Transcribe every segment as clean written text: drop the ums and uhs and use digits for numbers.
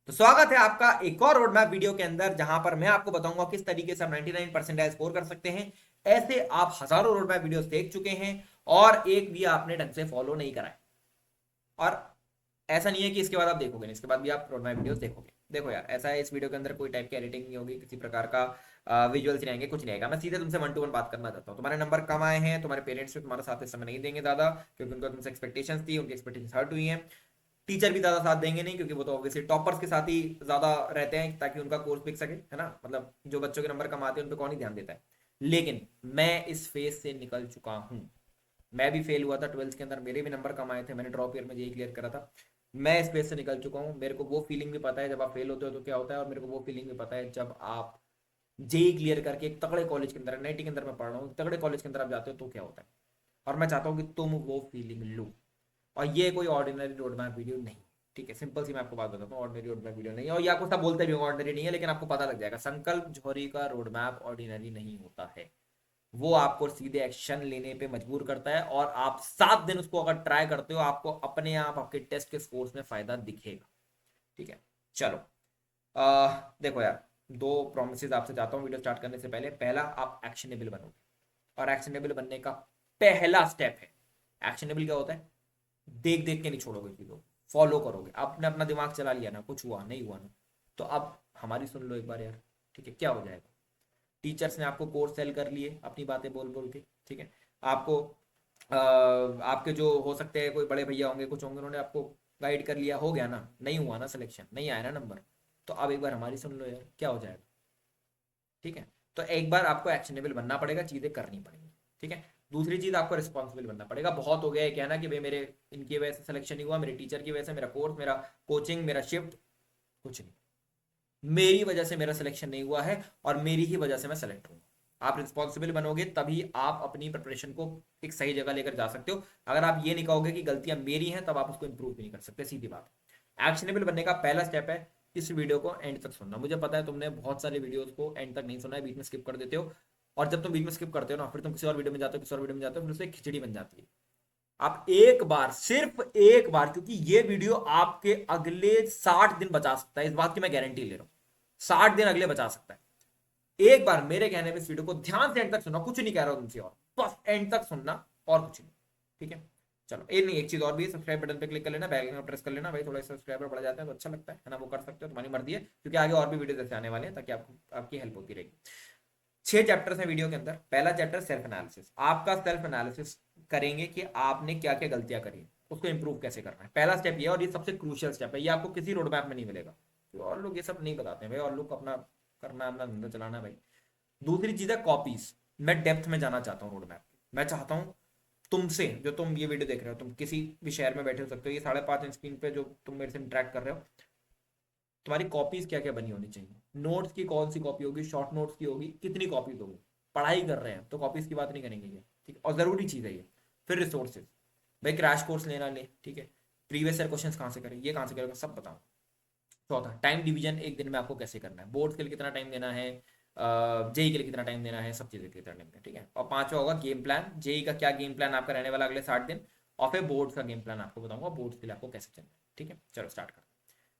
तो स्वागत है आपका एक और रोड मैप वीडियो के अंदर, जहां पर मैं आपको बताऊंगा किस तरीके से आप 99 परसेंटाइल स्कोर कर सकते हैं। ऐसे आप हजारों रोड मैप वीडियोस देख चुके हैं और एक भी आपने ढंग से फॉलो नहीं करा है। और ऐसा नहीं है कि इसके बाद आप देखोगे नहीं, इसके बाद भी आप रोड मैप वीडियोस देखोगे। देखो यार, ऐसा है, इस वीडियो के अंदर कोई टाइप की एडिटिंग नहीं होगी, किसी प्रकार का विजुअल्स नहीं आएंगे, कुछ नहीं आएगा। मैं सीधे तुमसे वन टू वन बात करना चाहता हूँ। तुम्हारे नंबर कम आए हैं, तुम्हारे पेरेंट्स भी तुम्हारा साथ इस समय नहीं देंगे ज्यादा, क्योंकि उनको तुमसे एक्सपेक्टेशंस थी, उनकी एक्सपेक्टेशंस हर्ट हुई हैं। टीचर भी ज्यादा साथ देंगे नहीं, क्योंकि वो तो ऑब्वियसली टॉपर्स के साथ ही ज्यादा रहते हैं, ताकि उनका कोर्स बिक सके, है ना। मतलब जो बच्चों के नंबर कम आते हैं उन पर कौन ही ध्यान देता है। लेकिन मैं इस फेज से निकल चुका हूं। मैं भी फेल हुआ था 12th के अंदर, मेरे भी नंबर कम आए थे, मैंने ड्रॉप ईयर में जेई क्लियर करा था। मैं इस फेज से निकल चुका हूँ। मेरे को वो फीलिंग भी पता है जब आप फेल होते हो तो क्या होता है, और मेरे को वो फीलिंग भी पता है जब आप जेई क्लियर करके एक तगड़े कॉलेज के अंदर, एनआईटी के अंदर मैं पढ़ रहा हूँ, तगड़े कॉलेज के अंदर आप जाते हो तो क्या होता है। और मैं चाहता हूँ कि तुम वो फीलिंग लो। और ये कोई ऑर्डिनरी रोड मैप वीडियो नहीं है, ठीक है। सिंपल सी मैं आपको बात बताता हूँ, ऑर्डिनरी रोड मैप वीडियो नहीं है। और ये आपको सब बोलते भी ऑर्डिनरी नहीं है, लेकिन आपको पता लग जाएगा, संकल्प जौहरी का रोड मैप ऑर्डिनरी नहीं होता है। वो आपको सीधे एक्शन लेने पे मजबूर करता है, और आप 7 दिन उसको अगर ट्राई करते हो, आपको अपने आप आपके टेस्ट के स्कोर्स में फायदा दिखेगा। ठीक है, चलो। देखो यार, दो प्रोमिस आपसे चाहता हूँ वीडियो स्टार्ट करने से पहले। पहला, आप एक्शनेबल बनोगे, और एक्शनेबल बनने का पहला स्टेप है, एक्शनेबल क्या होता है, देख देख के नहीं छोड़ोगे चीजों, फॉलो करोगे। आपने अपना दिमाग चला लिया ना, कुछ हुआ नहीं हुआ ना, तो अब हमारी सुन लो एक बार यार। ठीक है, क्या हो जाएगा। टीचर्स ने आपको कोर्स सेल कर लिए अपनी बातें बोल बोल के, ठीक है। आपको आपके जो हो सकते हैं कोई बड़े भैया होंगे, कुछ होंगे, उन्होंने आपको गाइड कर लिया, हो गया ना, नहीं हुआ ना सिलेक्शन, नहीं आया ना नंबर, तो अब एक बार हमारी सुन लो यार, क्या हो जाएगा। ठीक है, तो एक बार आपको एक्शनेबल बनना पड़ेगा, चीजें करनी पड़ेगी। ठीक है। दूसरी चीज, आपको रिस्पॉन्सिबल बनना पड़ेगा। बहुत हो गया है क्या ना कि भाई मेरे इनकी वजह से सिलेक्शन नहीं हुआ, मेरे टीचर की वजह से, मेरा कोर्स, मेरा कोचिंग, मेरा शिफ्ट, कुछ नहीं, मेरी वजह से मेरा सिलेक्शन नहीं हुआ है, और मेरी ही वजह से मैं सेलेक्ट हूँ। आप रिस्पॉन्सिबल बनोगे तभी आप अपनी प्रिपरेशन को एक सही जगह लेकर जा सकते हो। अगर आप ये नहीं कहोगे कि गलतियां मेरी हैं, तब आप उसको इंप्रूव भी नहीं कर सकते, सीधी बात है। एक्शनेबल बनने का पहला स्टेप है, इस वीडियो को एंड तक सुनना। मुझे पता है तुमने बहुत सारे वीडियोस को एंड तक नहीं सुना है, बीच में स्किप कर देते हो। और जब तुम बीच में स्किप करते हो ना, फिर तुम किसी और वीडियो में जाते हो, किसी और वीडियो में जाते हो, फिर उससे खिचड़ी बन जाती है। आप एक बार, सिर्फ एक बार, क्योंकि ये वीडियो आपके अगले 60 दिन बचा सकता है, इस बात की मैं गारंटी ले रहा हूं। 60 दिन अगले बचा सकता है। एक बार मेरे कहने में इस वीडियो को ध्यान से एंड तक सुनना, कुछ नहीं कह रहा हूं तुमसे, और बस एंड तक सुनना, और कुछ नहीं। ठीक है, चलो। ये नहीं, एक चीज और भी है, सब्सक्राइब बटन पे क्लिक कर लेना, बेल आइकन प्रेस कर लेना भाई, थोड़ा सब्सक्राइबर बढ़ जाते हैं तो अच्छा लगता है ना। वो कर सकते हो, तुम्हारी मर्जी है, क्योंकि आगे और भी वीडियो ऐसे आने वाले हैं, ताकि आपको आपकी हेल्प होती रहेगी। 6 चैप्टर्स हैं वीडियो के अंदर। पहला चैप्टर सेल्फ एनालिसिस, आपका सेल्फ एनालिसिस करेंगे कि आपने क्या क्या गलतियां करी, उसको इंप्रूव कैसे करना है। पहला स्टेप ये, और ये सबसे क्रूशियल स्टेप है, ये आपको किसी रोड मैप में नहीं मिलेगा। तो और लोग ये सब नहीं बताते हैं भाई, और लोग अपना करना, अपना धंधा चलाना भाई। दूसरी चीज है कॉपीज। मैं डेप्थ में जाना चाहता हूँ रोड मैप। मैं चाहता हूँ तुमसे, जो तुम ये वीडियो देख रहे हो, तुम किसी भी शहर में बैठे हो सकते हो, ये 5.5 इंच स्क्रीन पे जो तुम मेरे से इंटरेक्ट कर रहे हो, तुम्हारी कॉपीज क्या क्या बनी होनी चाहिए। नोट्स की कौन सी कॉपी होगी, शॉर्ट नोट्स की होगी, कितनी कॉपीज होगी। पढ़ाई कर रहे हैं तो कॉपीज की बात नहीं करेंगे ये, ठीक है, और जरूरी चीज है ये। फिर रिसोर्सेज, भाई क्रैश कोर्स लेना ले, ठीक है, प्रीवियस ईयर क्वेश्चन कहाँ से करें, ये कहाँ से करेगा, सब बताओ। चौथा, टाइम डिवीजन एक दिन में आपको कैसे करना है, बोर्ड के लिए कितना टाइम देना है, जेई के लिए कितना टाइम देना है, सब चीजें कितना टाइम देना है, ठीक है। और पांचवा होगा गेम प्लान, जेई का क्या गेम प्लान आपका रहने वाला अगले 60 दिन, और फिर बोर्ड का गेम प्लान आपको बताऊंगा, बोर्ड के लिए आपको कैसे चलना है। ठीक है, चलो स्टार्ट करते हैं।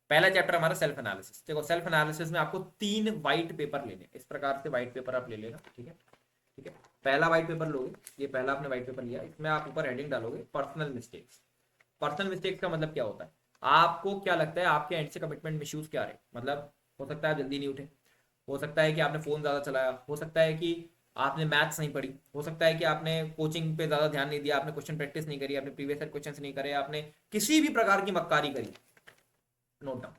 पहला चैप्टर हमारा सेल्फ एनालिसिस। देखो, सेल्फ एनालिसिस में आपको 3 व्हाइट पेपर लेने, इस प्रकार से व्हाइट पेपर आप ले लेना, ठीक है। ठीक है, पहला व्हाइट पेपर लोगे, ये पहला आपने व्हाइट पेपर लिया, इसमें आप ऊपर हेडिंग डालोगे पर्सनल मिस्टेक्स। पर्सनल मिस्टेक्स का मतलब क्या होता है, आपको क्या लगता है आपके एंड से कमिटमेंट मिसयूज क्या रहे। मतलब हो सकता है आप जल्दी नहीं उठे, हो सकता है कि आपने फोन ज्यादा चलाया, हो सकता है कि आपने मैथ्स नहीं पढ़ी, हो सकता है कि आपने कोचिंग पे ज्यादा ध्यान नहीं दिया, आपने क्वेश्चन प्रैक्टिस नहीं करी, आपने प्रीवियस ईयर क्वेश्चन नहीं करे, आपने किसी भी प्रकार की मक्कारी करी। नोट डाउन,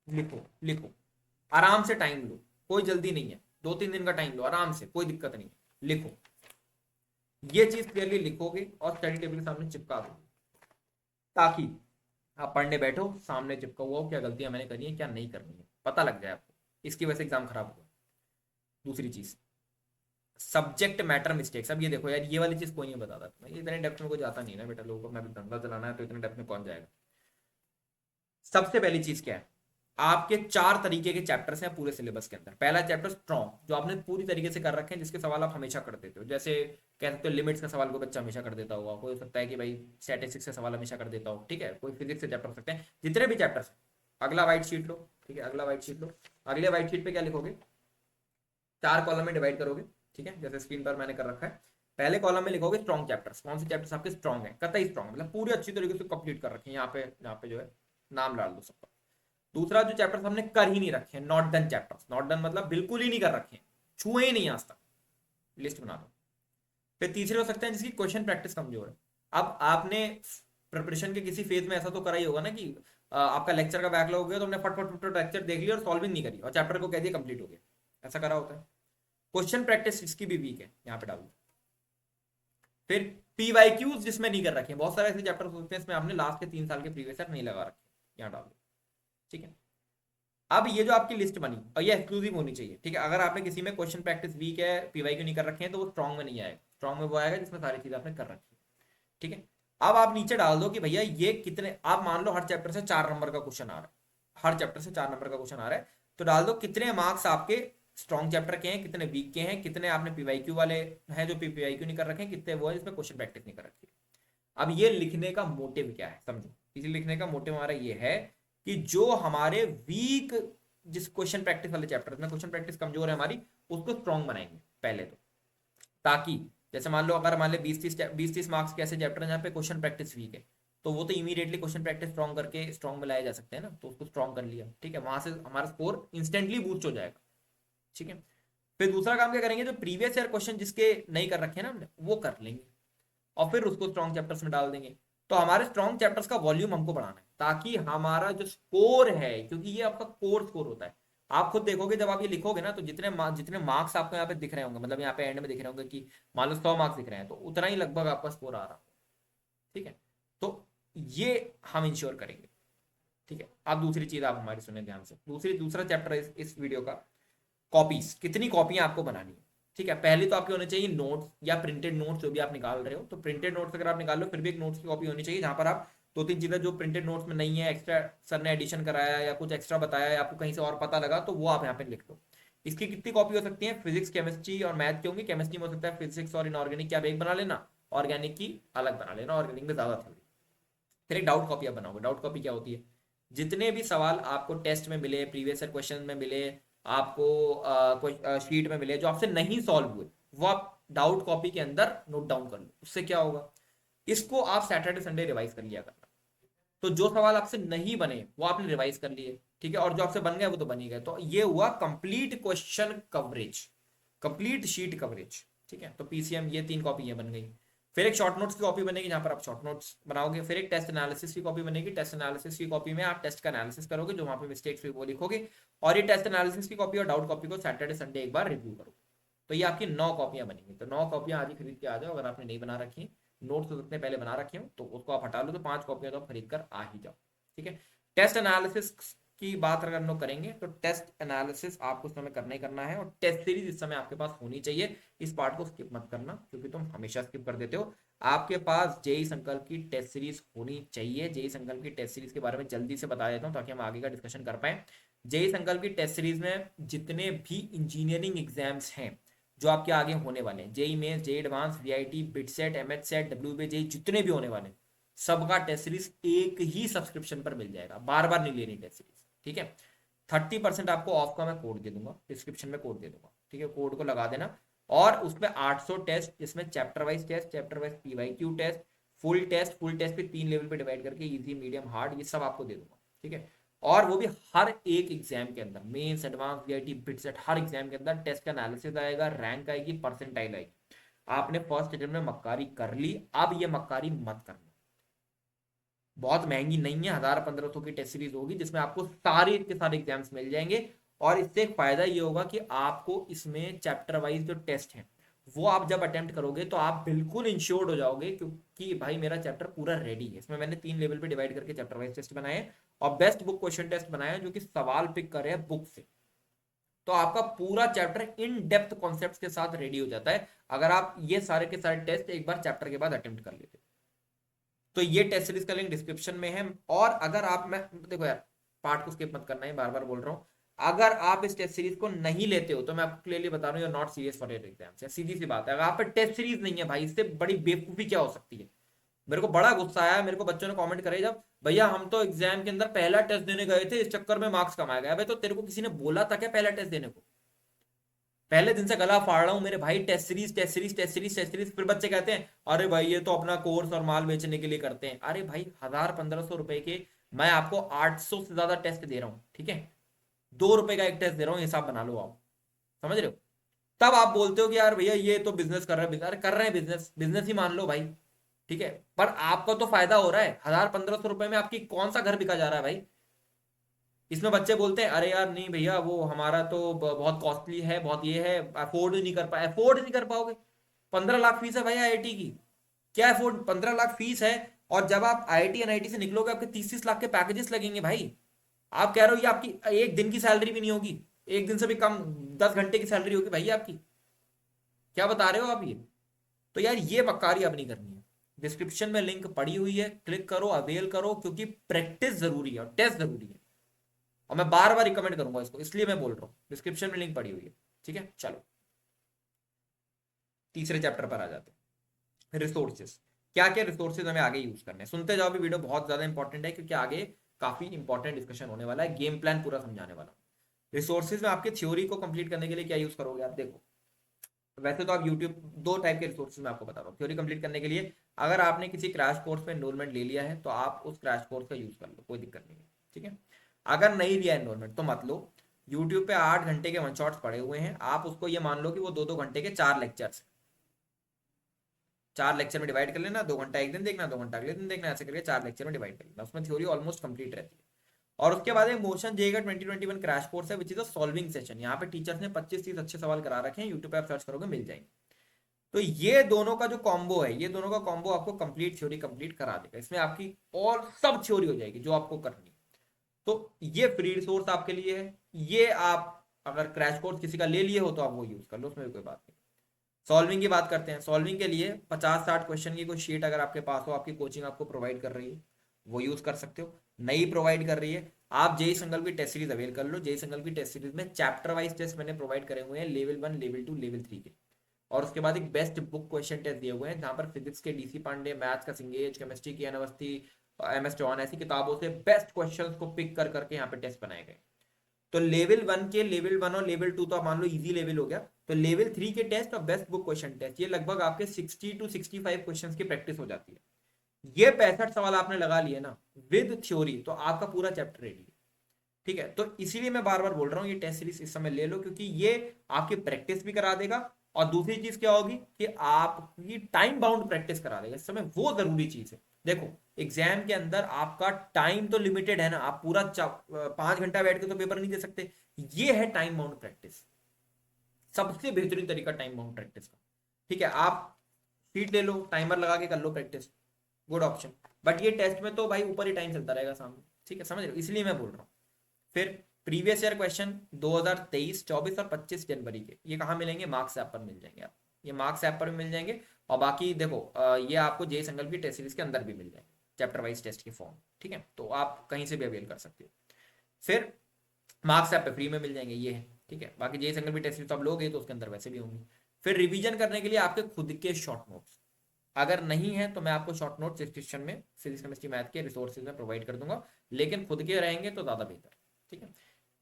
लिखो लिखो, आराम से टाइम लो, कोई जल्दी नहीं है, 2-3 दिन का टाइम लो, आराम से, कोई दिक्कत नहीं है, लिखो। ये चीज क्लियरली लिखोगे और स्टडी टेबल के सामने चिपका दोगे, ताकि आप पढ़ने बैठो, सामने चिपका हुआ हो क्या गलतियां मैंने करी है, क्या नहीं करनी है, पता लग जाए आपको। इसकी वजह से एग्जाम खराब हुआ। दूसरी चीज, सब्जेक्ट मैटर मिस्टेक्स। अब ये देखो यार, ये वाली चीज कोई नहीं बताता, ये इतने डेप्थ में कोई जाता नहीं है ना बेटा, लोगों को अपना भी धंधा चलाना है, तो इतने डेप्थ में कौन जाएगा। सबसे पहली चीज क्या है, आपके 4 तरीके के चैप्टर्स हैं पूरे सिलेबस के अंदर। पहला चैप्टर स्ट्रॉन्ग, जो आपने पूरी तरीके से कर रखे हैं, जिसके सवाल आप हमेशा कर देते हो। जैसे कह सकते हो लिमिट्स का सवाल कोई बच्चा हमेशा कर देता होगा, कोई हो सकता है कि भाई स्टैटिस्टिक्स का सवाल हमेशा कर देता हो, ठीक है, कोई फिजिक्स के चैप्टर हो सकते हैं, जितने भी चैप्टर्स। अगला व्हाइट शीट लो, ठीक है, अगला व्हाइट शीट लो। अगले व्हाइट शीट पे क्या लिखोगे, 4 कॉलम में डिवाइड करोगे, ठीक है, जैसे स्क्रीन पर मैंने कर रखा है। पहले कॉलम में लिखोगे स्ट्रॉन्ग चैप्टर्स, कौन से चैप्टर्स आपके स्ट्रॉन्ग है, कतई स्ट्रॉन्ग, मतलब पूरे अच्छी तरीके से कंप्लीट कर रखे हैं, यहाँ पे जो है नाम डाल दो सबका। दूसरा जो चैप्टर्स हमने कर ही नहीं रखे हैं, not done chapters, not done मतलब बिल्कुल ही नहीं कर रखे हैं, छुए ही नहीं आज तक, लिस्ट बना दो। फिर तीसरे हो सकते हैं जिसकी क्वेश्चन प्रैक्टिस कमजोर है। अब आपने प्रिपरेशन के किसी फेज में ऐसा तो करा ही होगा ना कि आपका लेक्चर का बैकलॉग हो गया तो हमने फटफट लेक्चर देख लिया और सॉल्विंग नहीं करी और चैप्टर को कह दिया कंप्लीट हो गया, ऐसा करा होता है। क्वेश्चन प्रैक्टिस इसकी भी वीक है, यहाँ पे डाल दो। फिर पीवाईक्यूज जिसमें नहीं कर रखे हैं, बहुत सारे ऐसे चैप्टर होते हैं इसमें आपने लास्ट के 3 साल के प्रीवियस ईयर नहीं लगा रखे, यहाँ डाल दो, ठीक है। अब ये जो आपकी लिस्ट बनी और ये एक्सक्लूसिव होनी चाहिए, ठीक है। अगर आपने किसी में क्वेश्चन प्रैक्टिस वीक है, पीवाईक्यू नहीं कर रखे हैं, तो वो स्ट्रॉन्ग में नहीं आएगा, स्ट्रॉन्ग में वो आएगा जिसमें सारी चीजें आपने कर रखी है, ठीक है। अब आप नीचे डाल दो कि भैया ये कितने, आप मान लो हर चैप्टर से 4 नंबर का क्वेश्चन आ रहा है, हर चैप्टर से 4 नंबर का क्वेश्चन आ रहा है, तो डाल दो कितने मार्क्स आपके स्ट्रॉन्ग चैप्टर के हैं, कितने वीक के हैं, कितने आपने पीवाईक्यू वाले हैं जो पीवाईक्यू नहीं कर रखे हैं, कितने वो है जिसमें क्वेश्चन प्रैक्टिस नहीं कर रखी है। अब ये लिखने का मोटिव क्या है समझो, इसे लिखने का मोटिव हमारा ये है कि जो हमारे वीक, जिस क्वेश्चन प्रैक्टिस वाले चैप्टर में क्वेश्चन प्रैक्टिस कमजोर है हमारी, उसको स्ट्रॉन्ग बनाएंगे पहले तो, ताकि जैसे मान लो अगर मान ले 20-30 मार्क्स के ऐसे चैप्टर है जहाँ पे क्वेश्चन प्रैक्टिस वीक है, तो वो तो इमीडिएटली क्वेश्चन प्रैक्टिस स्ट्रॉन्ग करके स्ट्रॉन्ग में लाए जा सकते हैं ना, तो उसको स्ट्रॉन्ग कर लिया, ठीक है, वहां से हमारा स्कोर इंस्टेंटली बूस्ट हो जाएगा, ठीक है। फिर दूसरा काम क्या करेंगे, जो प्रीवियस ईयर क्वेश्चन जिसके नहीं कर रखे ना हमने, वो कर लेंगे और फिर उसको स्ट्रॉन्ग चैप्टर्स में डाल देंगे। तो हमारे स्ट्रॉन्ग चैप्टर्स का वॉल्यूम हमको बढ़ाना है ताकि हमारा जो स्कोर है, क्योंकि ये आपका कोर स्कोर होता है, आप खुद देखोगे जब आप ये लिखोगे ना, तो जितने मार्क्स आपको यहाँ पे दिख रहे होंगे, मतलब यहाँ पे एंड में दिख रहे होंगे कि मान लो 100 मार्क्स दिख रहे हैं, तो उतना ही लगभग आपका स्कोर आ रहा, ठीक है। तो ये हम इंश्योर करेंगे, ठीक है। अब दूसरी चीज आप हमारी सुने ध्यान से, दूसरा चैप्टर है इस वीडियो का, कॉपीज, कितनी कॉपियां आपको बनानी है, ठीक है। पहले तो आपके होने चाहिए नोट्स या प्रिंटेड नोट्स, जो भी आप निकाल रहे हो, तो प्रिंटेड नोट्स अगर आप निकाल लो फिर भी एक नोट्स की कॉपी होनी चाहिए, जहां पर आप 2-3 चीजें जो प्रिंटेड नोट्स में नहीं है, एक्स्ट्रा सर ने एडिशन कराया या कुछ एक्स्ट्रा बताया या आपको कहीं से और पता लगा, तो वो आप यहाँ पे लिख लो। इसकी कितनी कॉपी हो सकती है, फिजिक्स केमिस्ट्री और मैथ की होंगी, केमिस्ट्री में हो सकता है फिजिक्स और इनऑर्गेनिक की आप एक बना लेना, ऑर्गेनिक की अलग बना लेना, ऑर्गेनिक में ज्यादा थोड़ी। फिर एक डाउट कॉपी आप बनाओगे, डाउट कॉपी क्या होती है, जितने भी सवाल आपको टेस्ट में मिले, प्रीवियस ईयर क्वेश्चन में मिले, आपको शीट में मिले, जो आपसे नहीं सॉल्व हुए, वो आप डाउट कॉपी के अंदर नोट डाउन कर लो। उससे क्या होगा, इसको आप सैटरडे संडे रिवाइज कर लिया करना, तो जो सवाल आपसे नहीं बने वो आपने रिवाइज कर लिए, ठीक है, और जो आपसे बन गए वो तो बन ही गए। तो ये हुआ complete question coverage, complete sheet coverage, ठीक है। तो पीसीएम ये 3 कॉपी ये बन गई। फिर एक शॉर्ट नोट्स की कॉपी बनेगी जहां पर आप शॉर्ट नोट्स बनाओगे। फिर एक टेस्ट एनालिसिस की कॉपी बनेगी, टेस्ट एनालिसिस की कॉपी में आप टेस्ट का एनालिसिस करोगे, जो वहां पे मिस्टेक्स हुई वो लिखोगे, और ये टेस्ट एनालिसिस की कॉपी और डाउट कॉपी को सैटरडे संडे एक बार रिव्यू करोगे। तो ये आपकी 9 कॉपियां बनेंगी। तो 9 कॉपियां आज ही खरीद के आ जाओ, अगर आपने नहीं बना रखी, नोट्स तो उतने पहले बना रखे हो तो उसको आप हटा लो, तो 5 कॉपियां तो आप खरीद कर आ ही जाओ, ठीक है। टेस्ट एनालिसिस की बात अगर हम लोग करेंगे, तो टेस्ट एनालिसिस आपको इस समय करना ही करना है, और टेस्ट सीरीज इस समय आपके पास होनी चाहिए। इस पार्ट को स्किप मत करना, क्योंकि तुम हमेशा स्किप कर देते हो। आपके पास जेई संकल्प की टेस्ट सीरीज होनी चाहिए। जेई संकल्प की टेस्ट सीरीज के बारे में जल्दी से बता देता हूँ ताकि हम आगे का डिस्कशन कर पाए। जेई संकल्प की टेस्ट सीरीज में जितने भी इंजीनियरिंग एग्जाम्स हैं जो आपके आगे होने वाले हैं, JEE Mains, JEE Advanced, VIT, BITSAT, MHCET, WBJEE, जितने भी होने वाले हैं, सबका टेस्ट सीरीज एक ही सब्सक्रिप्शन पर मिल जाएगा, बार बार नहीं लेनी टेस्ट सीरीज, ठीक है। 30% आपको ऑफ का मैं कोड दे दूंगा, डिस्क्रिप्शन में कोड दे दूंगा, ठीक है, कोड को लगा देना। और उसमें 800 टेस्ट, जिसमें chapter wise test, chapter wise PYQ test, full test पे 3 लेवल पे डिवाइड करके, इजी, मीडियम, हार्ड, ये सब आपको दे दूंगा, ठीक है। और वो भी हर एक एग्जाम के अंदर, मेंस, एडवांस, वीआईटी, बिटसेट, हर एग्जाम के अंदर टेस्ट का एनालिसिस आएगा, रैंक आएगी, परसेंटाइल आएगी। आपने फर्स्ट अटेम्प्ट में मक्कारी कर ली, अब ये मक्कारी मत करना। बहुत महंगी नहीं है, 1000-1500 की टेस्ट सीरीज होगी, जिसमें आपको सारे के सारे एग्जाम्स मिल जाएंगे। और इससे एक फायदा ये होगा कि आपको इसमें चैप्टर वाइज जो टेस्ट है वो आप जब अटेम्प्ट करोगे तो आप बिल्कुल इंश्योर्ड हो जाओगे, क्योंकि भाई मेरा चैप्टर पूरा रेडी है। इसमें मैंने 3 लेवल पे डिवाइड करके चैप्टर वाइज टेस्ट बनाए और बेस्ट बुक क्वेश्चन टेस्ट बनाया, जो कि सवाल पिक करे बुक से। तो आपका पूरा चैप्टर इन डेप्थ कॉन्सेप्ट्स के साथ रेडी हो जाता है, अगर आप ये सारे के सारे टेस्ट एक बार चैप्टर के बाद अटेम्प्ट कर लेते। तो ये टेस्ट सीरीज का लिंक डिस्क्रिप्शन में है। और अगर आप, मैं देखो यार, पार्ट को स्किप मत करना है, बार बार बोल रहा हूँ, अगर आप इस टेस्ट सीरीज को नहीं लेते हो तो मैं आपको क्लियरली बता रहा हूँ, not serious for your exams. सीधी सी बात है, अगर आप पे टेस्ट सीरीज नहीं है भाई, इससे बड़ी बेवकूफी क्या हो सकती है। मेरे को बड़ा गुस्सा आया, मेरे को बच्चों ने कमेंट करे जब, भैया हम तो एग्जाम के अंदर पहला टेस्ट देने गए थे, इस चक्कर में मार्क्स कमाए गए। भाई तो तेरे को किसी ने बोला था क्या पहला टेस्ट देने को? पहले दिन से गला फाड़ रहा हूँ मेरे भाई, test series test series test series test series. फिर बच्चे कहते हैं अरे भाई ये तो अपना कोर्स और माल बेचने के लिए करते हैं। अरे भाई 1000-1500 रुपए के मैं आपको 800 से ज्यादा टेस्ट दे रहा हूँ, ठीक है, 2 रुपए का एक टेस्ट दे रहा हूँ, हिसाब बना लो आप, समझ रहे हो? तब आप बोलते हो कि यार भैया ये तो बिजनेस कर रहे हैं। अरे कर रहे हैं बिजनेस, बिजनेस ही मान लो भाई, ठीक है, पर आपका तो फायदा हो रहा है। 1000-1500 रुपए में आपकी कौन सा घर बिका जा रहा है भाई? इसमें बच्चे बोलते हैं अरे यार नहीं भैया वो हमारा तो बहुत कॉस्टली है, बहुत ये है, अफोर्ड नहीं कर पाए। अफोर्ड नहीं कर पाओगे? 15 लाख फीस है भाई आईआईटी की, क्या अफोर्ड? 15 लाख फीस है, और जब आप आईआईटी एनआईटी से निकलोगे आपके 30-30 लाख के पैकेजेस लगेंगे भाई। आप कह रहे हो ये आपकी एक दिन की सैलरी भी नहीं होगी, एक दिन से भी कम, 10 घंटे की सैलरी होगी भाई आपकी। क्या बता रहे हो आप ये? तो यार ये बक्कारी अब नहीं करनी है। डिस्क्रिप्शन में लिंक पड़ी हुई है, क्लिक करो, अवेल करो, क्योंकि प्रैक्टिस जरूरी है और टेस्ट जरूरी है। और मैं बार बार रिकमेंड करूंगा इसको, इसलिए मैं बोल रहा हूं, डिस्क्रिप्शन में लिंक पड़ी हुई है, ठीक है। चलो तीसरे चैप्टर पर आ जाते हैं, रिसोर्सेज। क्या क्या रिसोर्सेज हमें आगे यूज करने हैं, सुनते जाओ भी, वीडियो बहुत ज्यादा इंपॉर्टेंट है, क्योंकि आगे काफी इंपॉर्टेंट डिस्कशन होने वाला है, गेम प्लान पूरा समझाने वाला हूं। रिसोर्सेज में आपके थ्योरी को कंप्लीट करने के लिए क्या यूज करोगे आप? देखो वैसे तो आप यूट्यूब, दो टाइप के रिसोर्सेज मैं आपको बता रहा हूँ थ्योरी कंप्लीट करने के लिए। अगर आपने किसी क्रैश कोर्स में एनरोलमेंट ले लिया है तो आप उस क्रैश कोर्स का यूज कर लो, कोई दिक्कत नहीं है, ठीक है। अगर नहीं लिया एनरोलमेंट तो मत लो। यूट्यूब पे 8 घंटे के वन शॉट्स पड़े हुए हैं, आप उसको ये मान लो कि वो 2-2 घंटे के 4 लेक्चर्स, 4 लेक्चर में डिवाइड कर लेना, 2 घंटा एक दिन देखना, 2 घंटा अगले दिन देखना, ऐसे करके 4 लेक्चर में डिवाइड कर लेना, उसमें थ्योरी ऑलमोस्ट कंप्लीट रहती है। और उसके बाद एक मोशन जे का 2021 क्रैश कोर्स है, which is a solving session. यहाँ पे टीचर्स ने 25-30 अच्छे सवाल करा रखे हैं, यूट्यूब पे आप सर्च करोगे मिल जाएंगे। तो ये दोनों का जो कॉम्बो है, ये दोनों का कॉम्बो आपको कंप्लीट थ्योरी कंप्लीट करा देगा, इसमें आपकी और सब थ्योरी हो जाएगी जो आपको करनी है। तो ये फ्री रिसोर्स आपके लिए है, ये आप अगर क्रैश कोर्स किसी का ले लिए हो तो आप वो यूज कर लो, उसमें भी कोई बात नहीं। सॉल्विंग की बात करते हैं। सॉल्विंग के लिए 50-60 क्वेश्चन की कोई शीट अगर आपके पास हो, आपकी कोचिंग आपको प्रोवाइड कर रही है, वो यूज कर सकते हो। नहीं प्रोवाइड कर रही है, आप जेई संगल की टेस्ट सीरीज अवेल कर लो। जेई संगल की टेस्ट सीरीज में चैप्टर वाइज टेस्ट मैंने प्रोवाइड करे हुए हैं, लेवल 1, लेवल 2, लेवल 3 के। और उसके बाद एक बेस्ट बुक क्वेश्चन टेस्ट दिए हुए हैं, जहां पर फिजिक्स के डीसी पांडे, मैथ्स का सिंगेज, केमिस्ट्री की N Awasthi, M S Chauhan, ऐसी किताबों से बेस्ट क्वेश्चंस को पिक कर करके यहाँ पे टेस्ट बनाए गए। तो लेवल 1 और लेवल 2 तो आप मान लो इजी लेवल हो गया। तो लेवल 3 के टेस्ट और बेस्ट बुक क्वेश्चन टेस्ट, ये लगभग आपके 60-65 क्वेश्चन की प्रैक्टिस हो जाती है। ये 65 सवाल आपने लगा लिए ना विद थ्योरी, तो आपका पूरा चैप्टर रेडी है, ठीक है। तो इसीलिए मैं बार बार बोल रहा हूँ ये टेस्ट सीरीज इस समय ले लो, क्योंकि ये आपकी प्रैक्टिस भी करा देगा। और दूसरी चीज क्या होगी कि आपकी टाइम बाउंड प्रैक्टिस करा देगा इस समय, वो जरूरी चीज है। देखो एग्जाम के अंदर आपका टाइम तो लिमिटेड है ना, आप पूरा 5 घंटा बैठ के तो पेपर नहीं दे सकते। ये है टाइम बाउंड प्रैक्टिस, सबसे बेहतरीन तरीका टाइम बाउंड प्रैक्टिस का, ठीक है। आप शीट ले लो, टाइमर लगा के कर लो प्रैक्टिस, गुड ऑप्शन। बट ये टेस्ट में तो भाई ऊपर ही टाइम चलता रहेगा सामने, ठीक है, समझ रहे हो, इसलिए मैं बोल रहा हूँ। फिर प्रीवियस ईयर क्वेश्चन 2023, 24 और 25 जनवरी के, ये कहाँ मिलेंगे? मार्क्स ऐप पर मिल जाएंगे आप, ये मार्क्स ऐप पर भी मिल जाएंगे। और बाकी देखो ये आपको जे संकल्प की टेस्ट सीरीज के अंदर भी मिल जाएंगे, चैप्टर वाइज टेस्ट के फॉर्म, ठीक है। तो आप कहीं से भी अवेल कर सकते हो। फिर मार्क्स ऐप पे फ्री में मिल जाएंगे, ये है, ठीक है। बाकी जे संकल्प की टेस्ट सीरीज तो आप लोगे तो उसके अंदर वैसे भी होंगी। फिर रिवीजन करने के लिए आपके खुद के शॉर्ट नोट्स, अगर नहीं है तो मैं आपको शॉर्ट नोट्स डिस्क्रिप्शन में फिजिक्स केमिस्ट्री मैथ के रिसोर्सेज में प्रोवाइड कर दूंगा, लेकिन खुद के रहेंगे तो ज़्यादा बेहतर, ठीक है।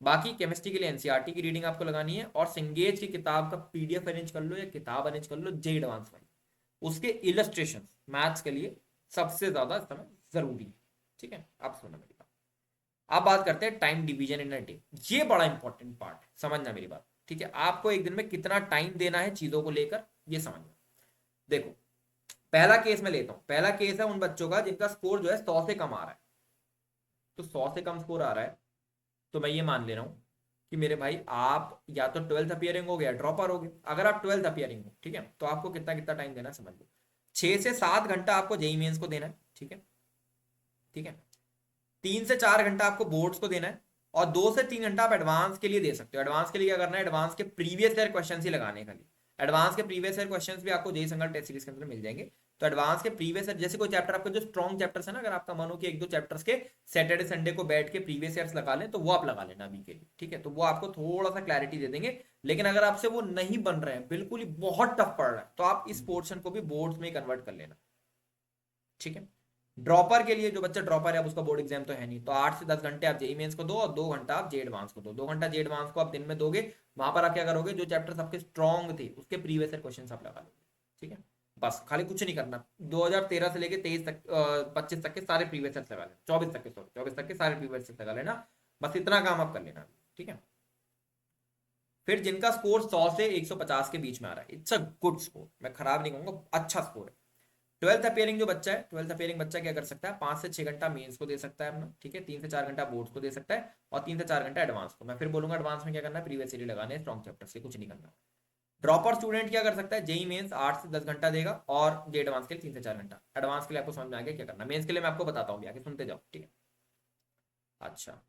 बाकी केमिस्ट्री के लिए एनसीईआरटी की रीडिंग आपको लगानी है, और सिंगेज की किताब का पीडीएफ अरेंज कर लो या किताब अरेंज कर लो, जे एडवांस वाली, उसके इलस्ट्रेशन मैथ्स के लिए सबसे ज्यादा इस समय जरूरी है, ठीक है। आप सुनो मेरी बात। अब बात करते हैं time division in a day, ये बड़ा इंपॉर्टेंट पार्ट है, समझना मेरी बात, ठीक है। आपको एक दिन में कितना टाइम देना है चीजों को लेकर, ये समझना। देखो पहला केस मैं लेता हूं, पहला केस है उन बच्चों का जिनका स्कोर जो है 100 से कम आ रहा है। तो 100 से कम स्कोर आ रहा है तो मैं ये मान ले रहा हूँ कि मेरे भाई आप या तो 12th अपियरिंग हो गया, ड्रॉपर हो गए। अगर आप 12th अपियरिंग हो, ठीक है, तो आपको कितना कितना टाइम देना है समझ लो। 6 से 7 घंटा आपको जेई मेंस को देना है, ठीक है, ठीक है। 3 से 4 घंटा आपको बोर्ड्स को देना है, और 2 से 3 घंटा आप एडवांस के लिए दे सकते हो। एडवांस के लिए क्या करना है? एडवांस के प्रीवियस ईयर क्वेश्चन ही लगाने के लिए। एडवांस के प्रीवियस ईयर क्वेश्चंस भी आपको जेई संगल टेस्ट सीरीज के अंदर मिल जाएंगे। तो एडवांस के प्रीवियस ईयर, जैसे कोई चैप्टर आपका जो स्ट्रॉन्ग चैप्टर्स है ना, अगर आपका मन हो कि एक दो चैप्टर्स के सैटरडे संडे को बैठ के प्रीवियस ईयर्स लगा लें, तो वो आप लगा लेना अभी के लिए, ठीक है। तो वो आपको थोड़ा सा क्लैरिटी दे देंगे। लेकिन अगर आपसे वो नहीं बन रहे हैं, बिल्कुल ही बहुत टफ पड़ रहा है, तो आप इस पोर्शन को भी बोर्ड्स में कन्वर्ट कर लेना, ठीक है। ड्रॉपर के लिए, जो बच्चा ड्रॉपर है, अब उसका बोर्ड एग्जाम तो है नहीं, तो 8 से 10 घंटे आप जेई मेंस को दो और 2 घंटा आप जे एडवांस को दो। 2 घंटा जे एडवांस को आप दिन में दोगे, वहां पर आप क्या करोगे, जो चैप्टर आपके स्ट्रॉन्ग थे उसके प्रीवियस ईयर क्वेश्चन आप लगा लोगे। ठीक है, बस खाली कुछ नहीं करना। 2013 से लेके 23 तक 25 तक के सारे प्रीवियस ईयर लगा लेना, 24 तक के, सॉरी 24 तक के सारे प्रीवियस ईयर लगा लेना। बस इतना काम आप कर लेना। ठीक है, फिर जिनका स्कोर 100 से 150 के बीच में आ रहा है, इट्स अ गुड स्कोर, मैं खराब नहीं कहूंगा, अच्छा स्कोर है। 12th अपियरिंग जो बच्चा है, 12th अपियरिंग बच्चा क्या कर सकता है, 5 से 6 घंटा मेंस को दे सकता है अपना। ठीक है, 3 से 4 घंटा बोर्ड्स को दे सकता है और 3 से 4 घंटा एडवांस को। मैं फिर बोलूंगा एडवांस में क्या करना है, प्रीवियस ईयर लगाने, स्ट्रॉन्ग चैप्टर से कुछ नहीं करना। ड्रॉपर स्टूडेंट क्या कर सकता है, जेई मेंस 8 से 10 घंटा देगा और जे एडवांस के लिए 3 से 4 घंटा। एडवांस के लिए आपको समझ में आ गया क्या करना, मेंस के लिए मैं आपको बताता हूँ, आगे सुनते जाओ। ठीक है, अच्छा,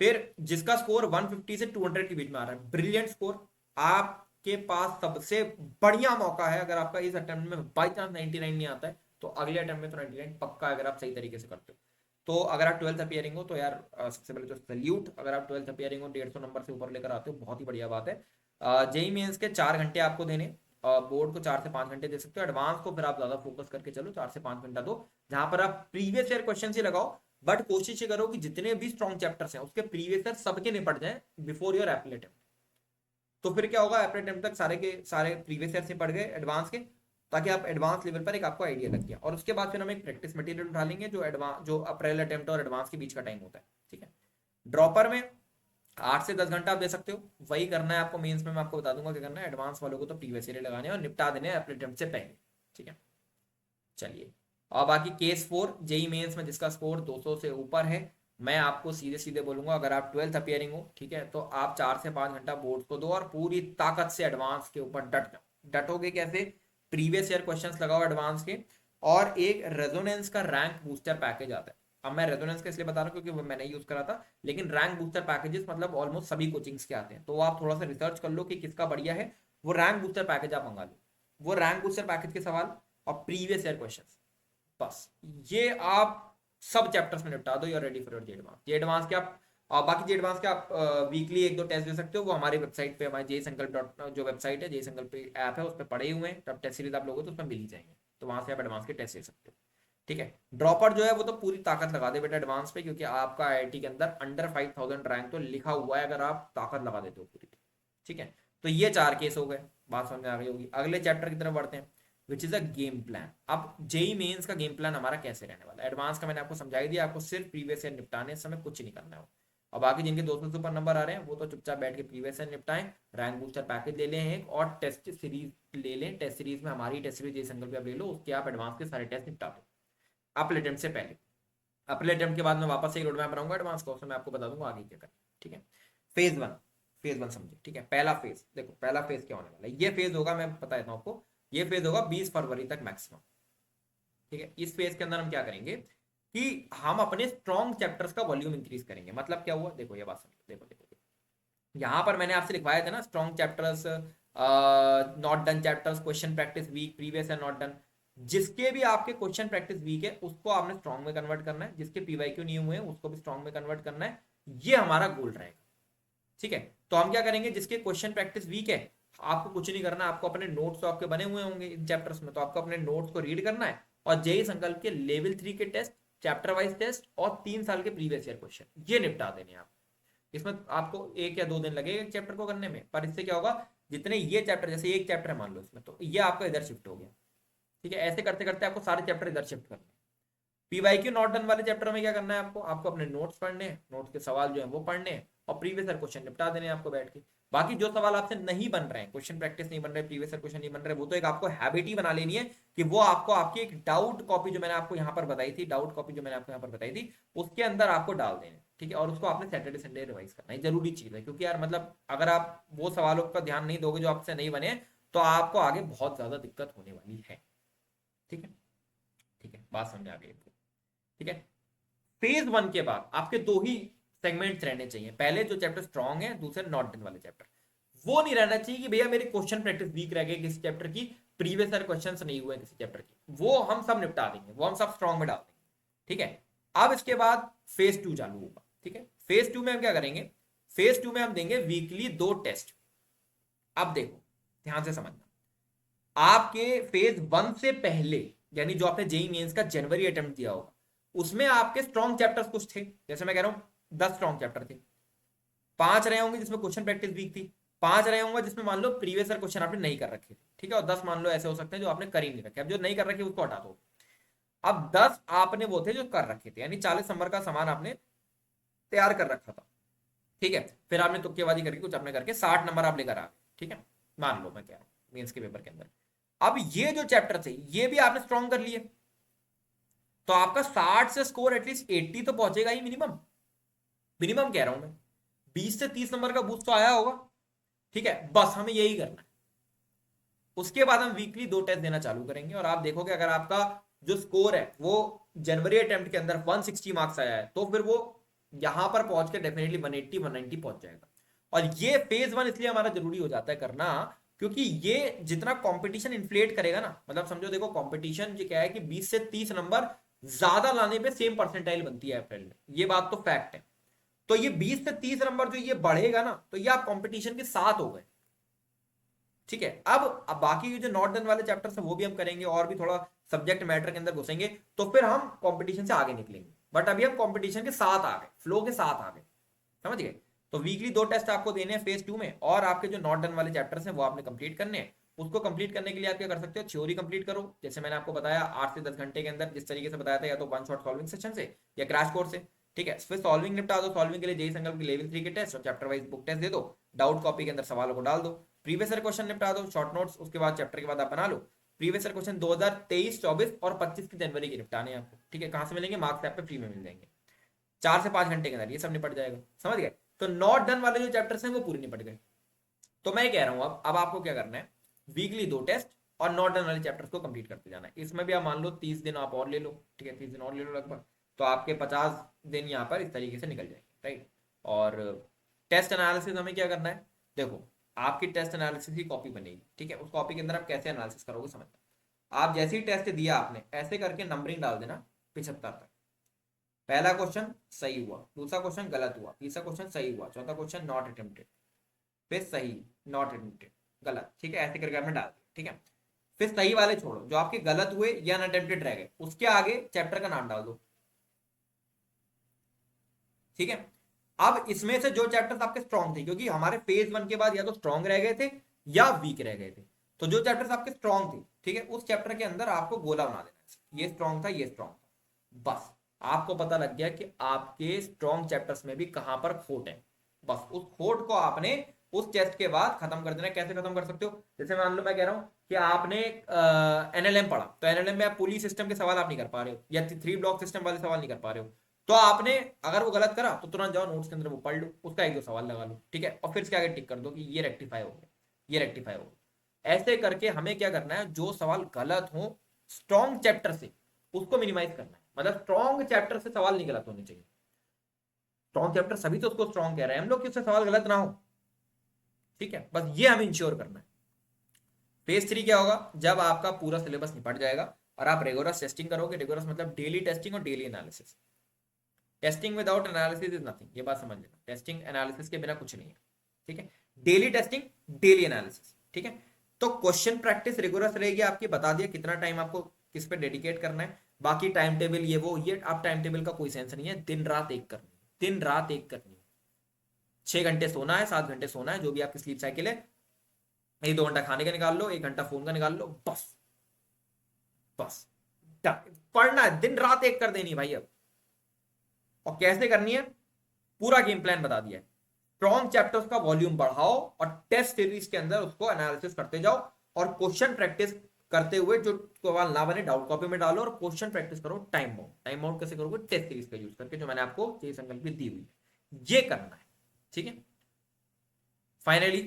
फिर जिसका स्कोर 150 से 200 के बीच में आ रहा है, ब्रिलियंट स्कोर, आपके पास सबसे बढ़िया मौका है। अगर आपका इस अटेम्प्ट में बाई चांस 99 नहीं आता है, तो अगले अटेम्प्ट में तो 99 पक्का, अगर आप सही तरीके से करते हो। तो अगर आप 12th अपियरिंग हो तो यार सबसे पहले तो सल्यूट। अगर आप 12th अपियरिंग हो, 150 नंबर से ऊपर लेकर आते हो, बहुत ही बढ़िया बात है। जेई मेंस के 4 घंटे आपको देने, बोर्ड को 4 से 5 घंटे दे सकते हो। एडवांस को फिर आप ज्यादा फोकस करके चलो, 4 से 5 घंटा दो, जहां पर आप प्रीवियस ईयर क्वेश्चन ही लगाओ। बट कोशिश ये करो कि जितने भी स्ट्रॉन्ग चैप्टर्स हैं उसके प्रीवियस ईयर सबके निपट जाए बिफोर योर एप्पल अटेम्प्ट। तो फिर क्या होगा, एप्पल अटेम्प्ट तक सारे के सारे प्रीवियस ईयर से पढ़ गए एडवांस के, ताकि आप एडवांस लेवल पर एक आपको आइडिया लग गया। और उसके बाद फिर हम एक प्रैक्टिस मटेरियल उठा लेंगे जो एडवांस, जो अप्रैल अटेम्प्ट और एडवांस के बीच का टाइम होता है। ठीक है, ड्रॉपर में 8 से 10 घंटा आप दे सकते हो, वही करना है आपको मेंस में। मैं आपको बता दूंगा क्या करना है। एडवांस वालों को तो प्रीवियस ईयर लगाने और निपटा देने एप्पल अटेम्प्ट से पहले। ठीक है, चलिए। और बाकी केस 4 जेई मेंस में जिसका स्कोर 200 से ऊपर है, मैं आपको सीधे सीधे बोलूंगा, अगर आप 12th अपियरिंग हो, ठीक है, तो आप 4 से 5 घंटा बोर्ड को दो और पूरी ताकत से एडवांस के ऊपर डट जाओ। डटोगे कैसे, प्रीवियस ईयर क्वेश्चंस लगाओ एडवांस के, और एक रेजोनेंस का रैंक बूस्टर पैकेज आता है। अब मैं रेजोनेंस का इसलिए बता रहा हूँ क्योंकि वो मैंने यूज करा था, लेकिन रैंक बूस्टर पैकेजेस मतलब ऑलमोस्ट सभी कोचिंग्स के आते हैं। तो आप थोड़ा सा रिसर्च कर लो कि किसका बढ़िया है, वो रैंक बूस्टर पैकेज आप मंगा लो। वो रैंक बूस्टर पैकेज के सवाल और प्रीवियस ईयर क्वेश्चन, बस ये आप सब चैप्टर्स में निपटा दो, you are ready for your J advance. J advance के आप बाकी जे एडवांस के आप वीकली 1-2 टेस्ट दे सकते हो, वो हमारी वेबसाइट पे, हमारे जे संकल्प डॉट जो वेबसाइट है, जे संकल्प पे ऐप है, उस पर पड़े हुए हैं। तब टेस्ट सीरीज आप लोगों तो उसमें मिल ही जाएंगे, तो वहां से आप एडवांस के टेस्ट दे सकते हो। ठीक है, ड्रॉपर जो है वो तो पूरी ताकत लगा दे बेटा एडवांस पे, क्योंकि आपका आईआईटी के अंदर अंडर 5000 रैंक तो लिखा हुआ है, अगर आप ताकत लगा देते हो पूरी। ठीक है, तो ये 4 केस हो गए, बात समझ में आ गई होगी। अगले चैप्टर की तरफ बढ़ते हैं, which is a game plan. अब जेई मेंस का गेम प्लान हमारा कैसे रहने वाला है। एडवांस का मैंने आपको समझा ही दिया, आपको सिर्फ प्रीवियस ईयर निपटाने, इस समय कुछ नहीं करना है। और बाकी जिनके 200 से ऊपर नंबर आ रहे हैं वो तो चुपचाप बैठ के प्रीवियस ईयर निपटाएं, रैंक बूस्टर पैकेज ले लें एक, और टेस्ट सीरीज ले लें। टेस्ट सीरीज में हमारी टेस्ट सीरीज जे संकल्प आप ले लो, उसके आप एडवांस के सारे टेस्ट निपटा दो अपने अटेम्प्ट से पहले। अपने अटेम्प्ट के बाद मैं वापस से एक रोड मैप बनाऊंगा एडवांस का, उसमें मैं आपको बता दूंगा आगे क्या करना। ठीक है, फेज 1, फेज 1 समझिए। ठीक है, पहला फेज देखो, पहला फेज क्या होने वाला है। ये फेज होगा, मैं बता देता हूँ आपको, ये फेज होगा 20 फरवरी तक मैक्सिमम। ठीक है, इस फेज के अंदर हम क्या करेंगे कि हम अपने स्ट्रॉन्ग चैप्टर्स का वॉल्यूम इंक्रीज करेंगे। मतलब क्या हुआ, देखो ये बात समझो, देखो देखो यहां पर मैंने आपसे लिखवाया था ना, strong chapters, not done chapters, question practice week, previous and not done. जिसके भी आपके क्वेश्चन प्रैक्टिस वीक है उसको आपने स्ट्रॉन्ग में कन्वर्ट करना है, जिसके पीवाईक्यू नहीं हुए हैं उसको भी स्ट्रॉन्ग में कन्वर्ट करना है। ये हमारा गोल रहेगा। ठीक है, तो हम क्या करेंगे, जिसके क्वेश्चन प्रैक्टिस वीक है, आपको कुछ नहीं करना, आपको अपने नोट्स तो आपके बने हुए होंगे इन चैप्टर्स में, तो आपको अपने नोट्स को रीड करना है और जेई संकल्प के लेवल 3 के टेस्ट, चैप्टर वाइज टेस्ट और 3 साल के प्रीवियस ईयर क्वेश्चन, ये निपटा देने आप। इसमें आपको 1 या 2 दिन लगेगा एक चैप्टर को करने में, पर इससे क्या होगा, जितने ये चैप्टर, जैसे एक चैप्टर है मान लो इसमें, तो ये आपका इधर शिफ्ट हो गया। ठीक है, ऐसे करते करते आपको सारे चैप्टर इधर शिफ्ट करने हैं। पीवाईक्यू नॉट डन वाले चैप्टर में क्या करना है आपको, आपको अपने नोट्स पढ़ने हैं, नोट्स के सवाल जो है वो पढ़ने हैं और प्रीवियस ईयर क्वेश्चन निपटा देने हैं आपको बैठ के। बाकी जो सवाल आपसे नहीं बन रहे हैं, क्वेश्चन प्रैक्टिस नहीं बन रहे, प्रीवियस ईयर क्वेश्चन नहीं बन रहे, वो तो एक आपको हैबिट ही बना लेनी है कि वो आपको आपकी एक डाउट कॉपी जो मैंने आपको यहाँ पर बताई थी, डाउट कॉपी जो मैंने आपको यहाँ पर बताई थी, उसके अंदर आपको डाल देने। ठीक है, और उसको आपने सैटरडे संडे रिवाइज करना है, जरूरी चीज है। क्योंकि यार मतलब अगर आप वो सवालों का ध्यान नहीं दोगे जो आपसे नहीं बने, तो आपको आगे बहुत ज्यादा दिक्कत होने वाली है। ठीक है, ठीक है, बात समझ आ गई। ठीक है, फेज 1 के बाद आपके 2 ही सेगमेंट्स रहने चाहिए, पहले जो चैप्टर स्ट्रॉन्ग है, दूसरे नॉट डन वाले चैप्टर। वो नहीं रहना चाहिए कि भैया मेरी क्वेश्चन प्रैक्टिस वीक रह गई किसी चैप्टर की, प्रीवियस ईयर क्वेश्चंस नहीं हुए किसी चैप्टर की, वो हम सब निपटा देंगे, वो हम सब स्ट्रॉन्ग में डाल देंगे। ठीक है, अब इसके बाद फेज 2 चालू होगा। ठीक है, फेज 2 में हम क्या करेंगे, फेज 2 में हम देंगे वीकली 2 टेस्ट। अब देखो ध्यान से समझना, आपके फेज 1 से पहले यानी जो आपने जेई मेंस का जनवरी अटेम्प्ट दिया होगा, उसमें आपके स्ट्रॉन्ग चैप्टर्स कुछ थे, जैसे मैं कह रहा हूं 10 स्ट्रॉन्ग चैप्टर थे, 5 रहे होंगे जिसमें क्वेश्चन प्रैक्टिस वीक थी, 5 रहे होंगे जिसमें मान लो प्रीवियस ईयर क्वेश्चन आपने नहीं कर रखे थे, ठीक है, और 10 मान लो ऐसे हो सकते हैं जो आपने कर ही नहीं रखे। अब जो नहीं कर रखे उसको हटा दो, अब 10 आपने वो थे जो कर रखे थे, यानी 40 नंबर का सामान आपने तैयार कर रखा था, ठीक है। फिर आपने तुक्केबाजी करके कुछ अपने करके 60 नंबर आप लेकर आ गए, ठीक है, मान लो मैं कह रहा हूँ मेंस के पेपर के अंदर। अब ये जो चैप्टर थे ये भी आपने स्ट्रॉन्ग कर लिए, तो आपका 60 से स्कोर एटलीस्ट 80 तो पहुंचेगा ही मिनिमम, मिनिमम कह रहा हूं मैं, 20 से 30 नंबर का बूस्ट तो आया होगा, ठीक है। बस हमें यही करना है, उसके बाद हम वीकली 2 टेस्ट देना चालू करेंगे, और आप देखोगे अगर आपका जो स्कोर है वो जनवरी अटेम्प्ट के अंदर 160 मार्क्स आया है, तो फिर वो यहां पर पहुंच के डेफिनेटली 180 190 पहुंच जाएगा। और ये फेज 1 इसलिए हमारा जरूरी हो जाता है करना, क्योंकि ये जितना कंपटीशन इन्फ्लेट करेगा ना, मतलब समझो देखो कंपटीशन ये क्या है कि 20 से 30 नंबर ज्यादा लाने पे सेम परसेंटाइल बनती है अप्रैल में, ये बात तो फैक्ट है। तो ये 20 से 30 नंबर जो ये बढ़ेगा ना, तो ये आप कंपटीशन के साथ हो गए, ठीक है। अब बाकी जो नॉट डन वाले चैप्टर्स हैं वो भी हम करेंगे, और भी थोड़ा सब्जेक्ट मैटर के अंदर घुसेंगे, तो फिर हम कंपटीशन से आगे निकलेंगे। बट अभी हम कंपटीशन के साथ आ गए, फ्लो के साथ आ गए, समझ गए। तो वीकली 2 टेस्ट आपको देने हैं फेज 2 में, और आपके जो नॉट डन वाले चैप्टर्स हैं वो आपने कंप्लीट करने हैं। उसको कंप्लीट करने के लिए आप क्या कर सकते हो, थ्योरी कंप्लीट करो, जैसे मैंने आपको बताया 8 से 10 घंटे के अंदर जिस तरीके से बताया था, या तो वन शॉट सॉल्विंग सेशन से या क्रैश कोर्स से, ठीक है। फिर सॉल्विंग निपटा दो, सॉल्विंग के लिए जेई संकल्प के लेवल 3 के टेस्ट और चैप्टर वाइज बुक टेस्ट दे दो, डाउट कॉपी के अंदर सवालों को डाल दो, प्रीवियस ईयर क्वेश्चन निपटा दो, शॉर्ट नोट्स उसके बाद चैप्टर के बाद आप बना लो। प्रीवियस ईयर क्वेश्चन 2023, 24 और 25 की जनवरी के निपटाने हैं आपको, ठीक है। कहां से मिलेंगे, मार्क्स ऐप पे फ्री में मिल जाएंगे, 4 से 5 घंटे के अंदर ये सब निपट जाएगा, समझ गए। तो नॉट डन वाले जो चैप्टर्स हैं वो पूरे निपट गए। तो मैं कह रहा हूं अब आपको क्या करना है, वीकली 2 टेस्ट और नॉट डन वाले चैप्टर्स को कंप्लीट करते जाना है। इसमें भी आप मान लो 30 दिन आप और ले लो, ठीक है, 30 दिन और ले लो लगभग, तो आपके 50 दिन यहाँ पर इस तरीके से निकल जाएंगे, राइट। और टेस्ट एनालिसिस हमें क्या करना है, देखो आपकी टेस्ट एनालिसिस की कॉपी बनेगी, ठीक है, उस कॉपी के अंदर आप कैसे एनालिसिस करोगे समझना। आप जैसे ही टेस्ट दिया आपने ऐसे करके नंबरिंग डाल देना 75 तक। पहला क्वेश्चन सही हुआ, दूसरा क्वेश्चन गलत हुआ, तीसरा क्वेश्चन सही हुआ, चौथा क्वेश्चन नॉट अटेम्प्टेड, फिर सही, नॉट अटेम्प्टेड, गलत, ठीक है, ऐसे करके आपने डाल दिया, ठीक है। फिर सही वाले छोड़ो, जो आपके गलत हुए या अनअटेम्प्टेड रह गए उसके आगे चैप्टर का नाम डाल दो, ठीक है। अब इसमें से जो चैप्टर्स आपके स्ट्रॉन्ग थे, क्योंकि हमारे फेज 1 के बाद या तो स्ट्रॉन्ग रह गए थे या वीक रह गए थे, तो जो चैप्टर्स आपके स्ट्रॉन्ग थे, ठीक है, उस चैप्टर के अंदर आपको गोला बना देना, ये स्ट्रॉन्ग था, ये स्ट्रॉन्ग था, बस आपको पता लग गया कि आपके स्ट्रॉन्ग चैप्टर्स में भी कहां पर खोट है। बस उस खोट को आपने उस टेस्ट के बाद खत्म कर देना। कैसे खत्म कर सकते हो, जैसे मान लो मैं कह रहा हूं कि आपने एनएलएम पढ़ा, तो एनएलएम में आप पुली सिस्टम के सवाल आप नहीं कर पा रहे हो, या 3 ब्लॉक सिस्टम वाले सवाल नहीं कर पा रहे हो, तो आपने अगर वो गलत करा तो तुरंत जाओ नोट्स के अंदर वो पढ़ लो, उसका 1-2 सवाल लगा लो, ठीक है, और फिर इसके आगे टिक कर दो कि ये रेक्टिफाई हो गया, ये रेक्टिफाई हो गया। ऐसे करके हमें क्या करना है, जो सवाल गलत हो स्ट्रॉन्ग चैप्टर से उसको मिनिमाइज करना है, मतलब स्ट्रॉन्ग चैप्टर से सवाल नहीं गलत होने चाहिए। स्ट्रॉन्ग चैप्टर सभी तो उसको स्ट्रॉन्ग कह रहे हैं हम लोग कि उससे सवाल गलत ना हो, ठीक है, बस ये हमें इंश्योर करना है। फेज 3 क्या होगा, जब आपका पूरा सिलेबस निपट जाएगा और आप रेगुलर टेस्टिंग करोगे, रेगुलर मतलब डेली टेस्टिंग और daily analysis. Testing without analysis is nothing, ये बात समझ लेना, टेस्टिंग एनालिसिस के बिना कुछ नहीं है, ठीक है। डेली टेस्टिंग, डेली एनालिसिस, ठीक है। तो क्वेश्चन प्रैक्टिस रेगुलर रहेगी आपकी, बता दिया कितना टाइम आपको किस पे डेडिकेट करना है। बाकी टाइम टेबल ये वो ये, आप टाइम टेबल का कोई सेंस नहीं है, दिन रात एक करनी है, दिन रात एक करनी है। 6 घंटे सोना है, 7 घंटे सोना है, जो भी आपकी स्लीप साइकिल है, 1-2 घंटा खाने का निकाल लो, 1 घंटा फोन का निकाल लो, बस बस पढ़ना है, दिन रात एक कर देनी भाई। अब और कैसे करनी है, पूरा गेम प्लान बता दिया है। स्ट्रॉन्ग चैप्टर्स का वॉल्यूम बढ़ाओ और टेस्ट सीरीज के अंदर उसको एनालिसिस करते जाओ, और क्वेश्चन प्रैक्टिस करते हुए जो सवाल ना बने डाउट कॉपी में डालो, और क्वेश्चन प्रैक्टिस करो टाइम बाउंड। टाइम बाउंड कैसे करोगे, टेस्ट सीरीज का यूज करके, जो मैंने आपको ये संकल्प भी दी हुई है, ये करना है, ठीक है। फाइनली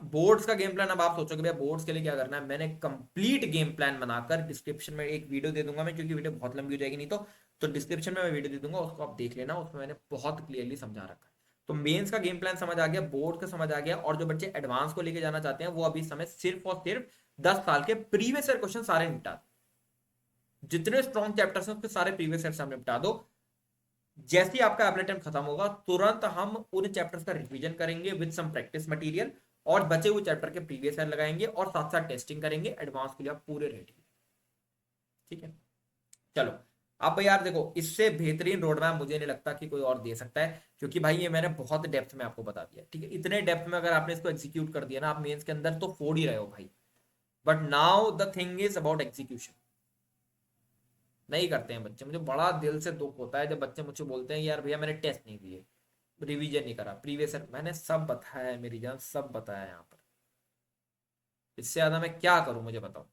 बोर्ड्स का गेम प्लान, अब आप सोचोगे भैया बोर्ड्स के लिए क्या करना है, मैंने कंप्लीट गेम प्लान बनाकर डिस्क्रिप्शन में एक वीडियो दे दूंगा मैं, क्योंकि वीडियो बहुत लंबी हो जाएगी नहीं तो डिस्क्रिप्शन में मैं वीडियो दे दूंगा, उसको आप देख लेना, उसमें मैंने बहुत क्लियरली समझा रखा है। तो मेंस का गेम प्लान समझ आ गया, बोर्ड का समझ आ गया, और जो बच्चे एडवांस को लेके जाना चाहते हैं वो अभी समय सिर्फ और सिर्फ 10 साल के प्रीवियस ईयर क्वेश्चन सारे निपटा दो, जितने स्ट्रॉन्ग चैप्टर्स हैं उसके सारे प्रीवियस ईयर से निपटा दो। जैसे ही आपका एप्लाई टाइम खत्म होगा तुरंत हम उन चैप्टर्स का रिवीजन करेंगे विद सम प्रैक्टिस मटेरियल, और बचे हुए चैप्टर के प्रीवियस ईयर लगाएंगे, और साथ साथ टेस्टिंग करेंगे, एडवांस के लिए आप पूरे रेडी। ठीक है, चलो। अब यार देखो, इससे बेहतरीन रोड मैप मुझे नहीं लगता कि कोई और दे सकता है, क्योंकि भाई ये मैंने बहुत डेप्थ में आपको बता दिया, ठीक है। इतने डेप्थ में अगर आपने इसको एग्जीक्यूट कर दिया ना, आप मेंस के अंदर तो फोड़ ही रहे हो भाई। But now the thing is about execution. नहीं करते हैं बच्चे। मुझे बड़ा दिल से दुख होता है जब बच्चे मुझसे बोलते हैं यार भैया मैंने टेस्ट नहीं दिए, रिवीजन नहीं करा, प्रीवियस मैंने सब बताया है मेरी जान, सब बताया यहाँ पर। इससे ज्यादा मैं क्या करूं, मुझे बताओ।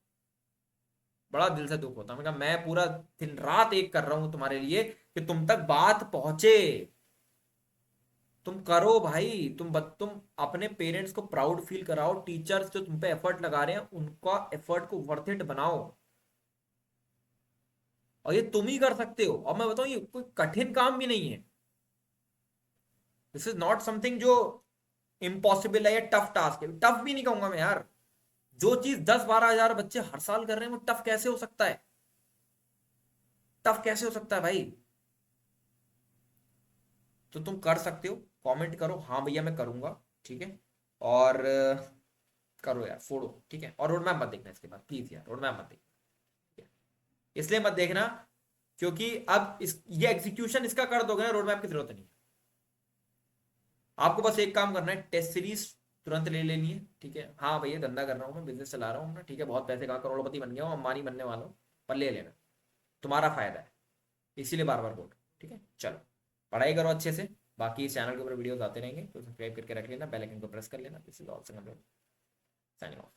बड़ा दिल से दुख होता है। मैं पूरा दिन रात एक कर रहा हूं तुम्हारे लिए कि तुम तक बात पहुंचे। तुम करो भाई, तुम अपने पेरेंट्स को प्राउड फील कराओ। टीचर्स जो तुम पे एफर्ट लगा रहे हैं उनका एफर्ट को वर्थ इट बनाओ। और ये तुम ही कर सकते हो। और मैं बताऊं, ये कोई कठिन काम भी नहीं है। दिस इज नॉट समथिंग जो इम्पॉसिबल है या टफ टास्क है। टफ भी नहीं कहूंगा मैं यार। जो चीज 10-12 हजार बच्चे हर साल कर रहे हैं वो टफ कैसे हो सकता है? टफ कैसे हो सकता है भाई? तो तुम कर सकते हो। कमेंट करो हाँ भैया मैं करूंगा, ठीक है। और करो यार, फोड़ो, ठीक है। और रोड मैप मत देखना इसके बाद प्लीज यार, रोड मैप मत देखना, ठीक है? इसलिए मत देखना क्योंकि अब ये एग्जीक्यूशन इसका कर दोगे ना, रोड मैप की जरूरत नहीं है। आपको बस एक काम करना है, टेस्ट सीरीज तुरंत ले लेनी है, ठीक है। हाँ भैया धंधा कर रहा हूँ मैं, बिजनेस चला रहा हूँ ना, ठीक है, बहुत पैसे का करोड़पति बन गया हूँ, अंबानी बनने वाला हूँ, पर ले लेना, तुम्हारा फायदा है। इसीलिए बार बार बोल रहा हूँ, ठीक है। चलो, पढ़ाई करो अच्छे से। बाकी इस चैनल के ऊपर वीडियोस आते रहेंगे, तो सब्सक्राइब करके रख लेना, बेल आइकन को प्रेस कर लेना। This is all signing off.